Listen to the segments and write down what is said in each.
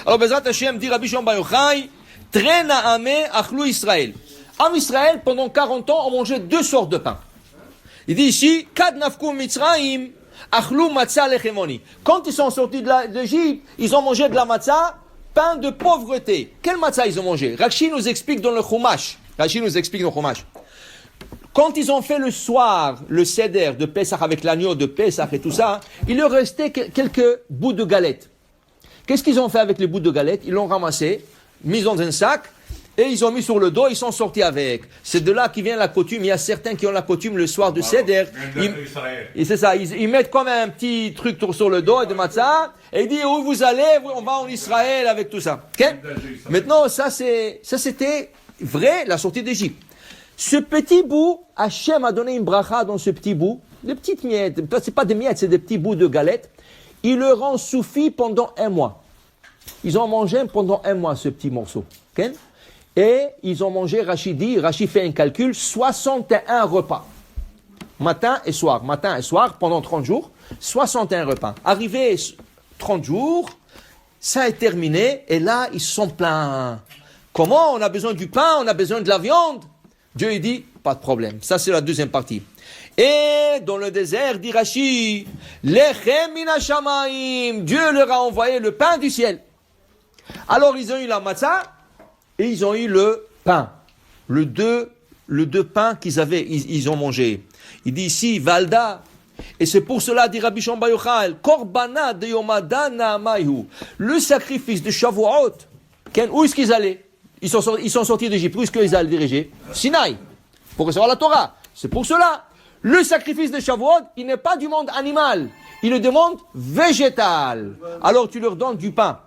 Alors, Bezrat Hashem dit Rabbi Shimon Bar Yochai, Trena Ame Achlou Israël. En Israël, pendant 40 ans, on mangeait 2 sortes de pain. Il dit ici, Kad Nafku Mitzrayim, Achlou Matzah Lechemoni. Quand ils sont sortis d'Égypte, ils ont mangé de la matzah, pain de pauvreté. Quel matzah ils ont mangé? Rashi nous explique dans le Chumash. Quand ils ont fait le soir, le seder de Pesach avec l'agneau de Pesach et tout ça, il leur restait quelques bouts de galettes. Qu'est-ce qu'ils ont fait avec les bouts de galettes? Ils l'ont ramassé, mis dans un sac, et ils ont mis sur le dos, ils sont sortis avec. C'est de là qui vient la coutume. Il y a certains qui ont la coutume le soir de Seder. Et c'est ça, ils mettent comme un petit truc sur le dos de matzah, et ils disent où vous allez, on va en Israël avec tout ça. Okay? Maintenant, ça c'était vrai, la sortie d'Égypte. Ce petit bout, Hachem a donné une bracha dans ce petit bout, des petites miettes, c'est pas des miettes, c'est des petits bouts de galettes. Il leur en suffit pendant 1 mois. Ils ont mangé pendant 1 mois ce petit morceau. Okay? Et ils ont mangé, Rashi fait un calcul, 61 repas. Matin et soir, pendant 30 jours, 61 repas. Arrivé 30 jours, ça est terminé, et là, ils sont pleins. Comment? On a besoin du pain, on a besoin de la viande. Dieu il dit, pas de problème. Ça, c'est la deuxième partie. Et dans le désert, dit Rashi, Lechem min hashamayim, Dieu leur a envoyé le pain du ciel. Alors, ils ont eu la matzah, et ils ont eu le pain. Le deux pains ils ont mangé. Il dit ici, Valda. Et c'est pour cela, dit Rabbi Shimon Bar Yochai, Korbana de Yomada Na'amayu. Le sacrifice de Shavuot. Où est-ce qu'ils allaient? Ils sont sortis d'Égypte. Où est-ce qu'ils allaient diriger? Sinaï. Pour recevoir la Torah. C'est pour cela. Le sacrifice de Shavuot, il n'est pas du monde animal. Il est du monde végétal. Alors tu leur donnes du pain.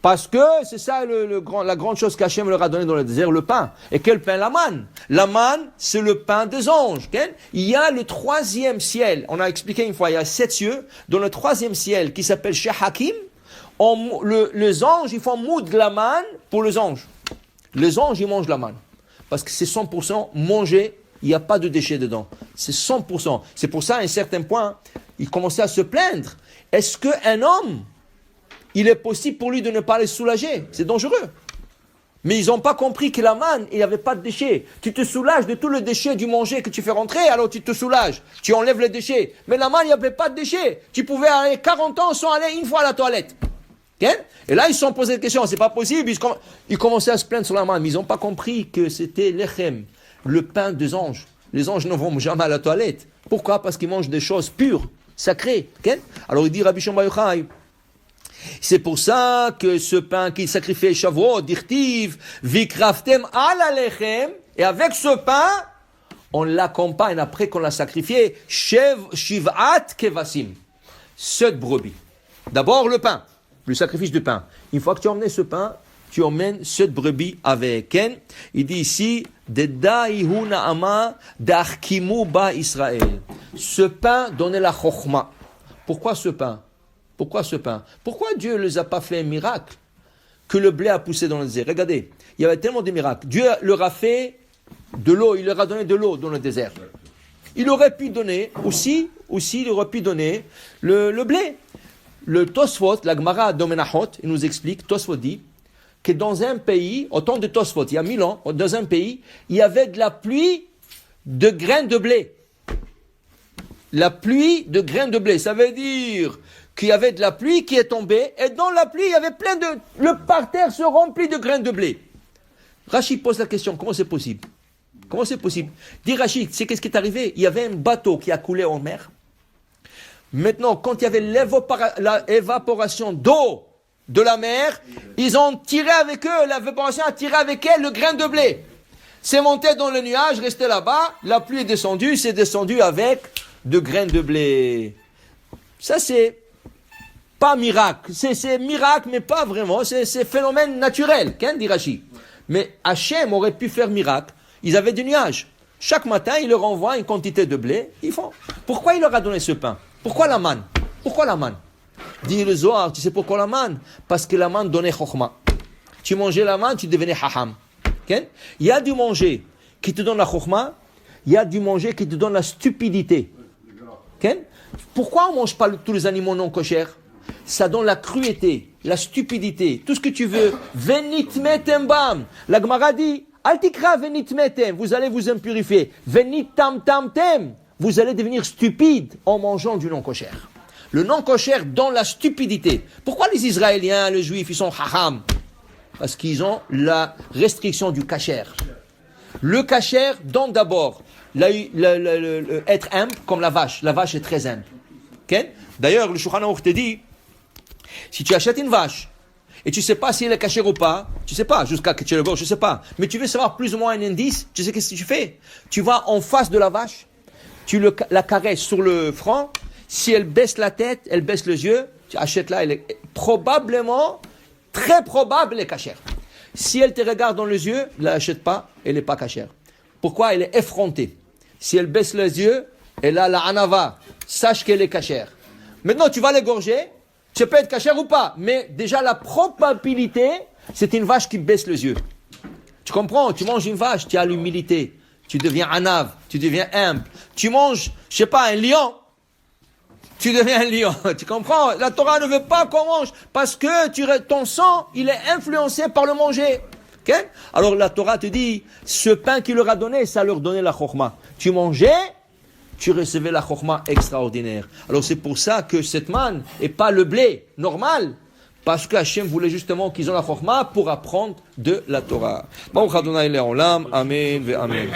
Parce que c'est ça la grande chose qu'Hachem leur a donné dans le désert, le pain. Et quel pain? La manne. La manne, c'est le pain des anges. Okay? Il y a le 3e ciel. On a expliqué une fois, il y a 7 cieux. Dans le 3e ciel, qui s'appelle Shehakim, les anges, ils font moudre la manne pour les anges. Les anges, ils mangent la manne. Parce que c'est 100% mangé, il n'y a pas de déchets dedans. C'est 100%. C'est pour ça, à un certain point, ils commençaient à se plaindre. Est-ce qu'un homme, il est possible pour lui de ne pas les soulager? C'est dangereux. Mais ils n'ont pas compris que la manne, il n'y avait pas de déchets. Tu te soulages de tout le déchet du manger que tu fais rentrer, alors tu te soulages. Tu enlèves les déchets. Mais la manne, il n'y avait pas de déchets. Tu pouvais aller 40 ans sans aller une fois à la toilette. Okay? Et là, ils se sont posé des questions. C'est pas possible. Ils commençaient à se plaindre sur la manne. Mais ils n'ont pas compris que c'était l'echem, le pain des anges. Les anges ne vont jamais à la toilette. Pourquoi? Parce qu'ils mangent des choses pures, sacrées. Okay? Alors il dit Rabbi Shimon Bar Yochai, c'est pour ça que ce pain qu'il sacrifiait Shavuot, dirtiv, vikraftem ala lechem, et avec ce pain, on l'accompagne après qu'on l'a sacrifié, shivat kevasim, 7 brebis. D'abord le pain, le sacrifice du pain. Une fois que tu as emmené ce pain, tu emmènes 7 brebis avec. Il dit ici, Deda'ihu na'ama d'arkimu ba Israël. Ce pain donnait la chokhma. Pourquoi ce pain? Pourquoi ce pain? Pourquoi Dieu ne les a pas fait un miracle que le blé a poussé dans le désert? Regardez, il y avait tellement de miracles. Dieu leur a fait de l'eau, il leur a donné de l'eau dans le désert. Il aurait pu donner aussi il aurait pu donner le blé. Le Tosfot, la Gemara d'Omenachot, il nous explique, Tosfot dit que dans un pays, au temps de Tosfot, il y a 1000 ans, dans un pays, il y avait de la pluie de graines de blé. La pluie de graines de blé, ça veut dire qu'il y avait de la pluie qui est tombée, et dans la pluie, il y avait plein de... Le parterre se remplit de graines de blé. Rachid pose la question, comment c'est possible? Comment c'est possible? Dit Rachid, c'est qu'est-ce qui est arrivé? Il y avait un bateau qui a coulé en mer. Maintenant, quand il y avait l'évaporation d'eau de la mer, ils ont tiré avec eux, l'évaporation a tiré avec elle le grain de blé. C'est monté dans le nuage, resté là-bas, la pluie est descendue, c'est descendu avec de graines de blé. Ça, c'est pas miracle. C'est miracle, mais pas vraiment. C'est phénomène naturel, dit Rachid. Mais Hachem aurait pu faire miracle. Ils avaient du nuage. Chaque matin, il leur envoie une quantité de blé. Ils font. Pourquoi il leur a donné ce pain? Pourquoi la manne? Pourquoi la manne? Dit le Zohar, tu sais pourquoi la manne? Parce que la manne donnait chokhma. Tu mangeais la manne, tu devenais hacham. Okay? Il y a du manger qui te donne la chokhma, il y a du manger qui te donne la stupidité. Okay? Pourquoi on ne mange pas tous les animaux non kochers? Ça donne la cruauté. la stupidité, tout ce que tu veux. Venit metem bam. La Gemara dit, altikra venit metem, vous allez vous impurifier. Venit tam tam tem, vous allez devenir stupide en mangeant du non-kosher. Le non-kosher dans la stupidité. Pourquoi les Israéliens, les Juifs, ils sont hacham? Parce qu'ils ont la restriction du kasher. Le kasher donne d'abord être humble comme la vache. La vache est très humble. Okay? D'ailleurs, le Shulchan Aruch te dit, si tu achètes une vache et tu ne sais pas si elle est cachère ou pas, tu ne sais pas, jusqu'à que tu le gorges, je ne sais pas, mais tu veux savoir plus ou moins un indice, tu sais qu'est-ce que tu fais? Tu vas en face de la vache, tu la caresses sur le front, si elle baisse la tête, elle baisse les yeux, tu achètes là, elle est probablement, très probable, elle est cachère. Si elle te regarde dans les yeux, ne l'achète pas, elle n'est pas cachère. Pourquoi? Elle est effrontée. Si elle baisse les yeux, elle a la anava, sache qu'elle est cachère. Maintenant, tu vas l'égorger, tu peux être cachère ou pas, mais déjà la probabilité, c'est une vache qui baisse les yeux. Tu comprends? Tu manges une vache, tu as l'humilité, tu deviens anav, tu deviens humble. Tu manges, je sais pas, un lion, tu deviens un lion. Tu comprends? La Torah ne veut pas qu'on mange parce que ton sang, il est influencé par le manger. Okay? Alors la Torah te dit, ce pain qu'il leur a donné, ça leur donnait la chokhmah. Tu mangeais, tu recevais la chokhmah extraordinaire. Alors c'est pour ça que cette manne et pas le blé normal, parce que Hachem voulait justement qu'ils ont la chokhmah pour apprendre de la Torah. Baruch Adonai le'olam, amen ve amen.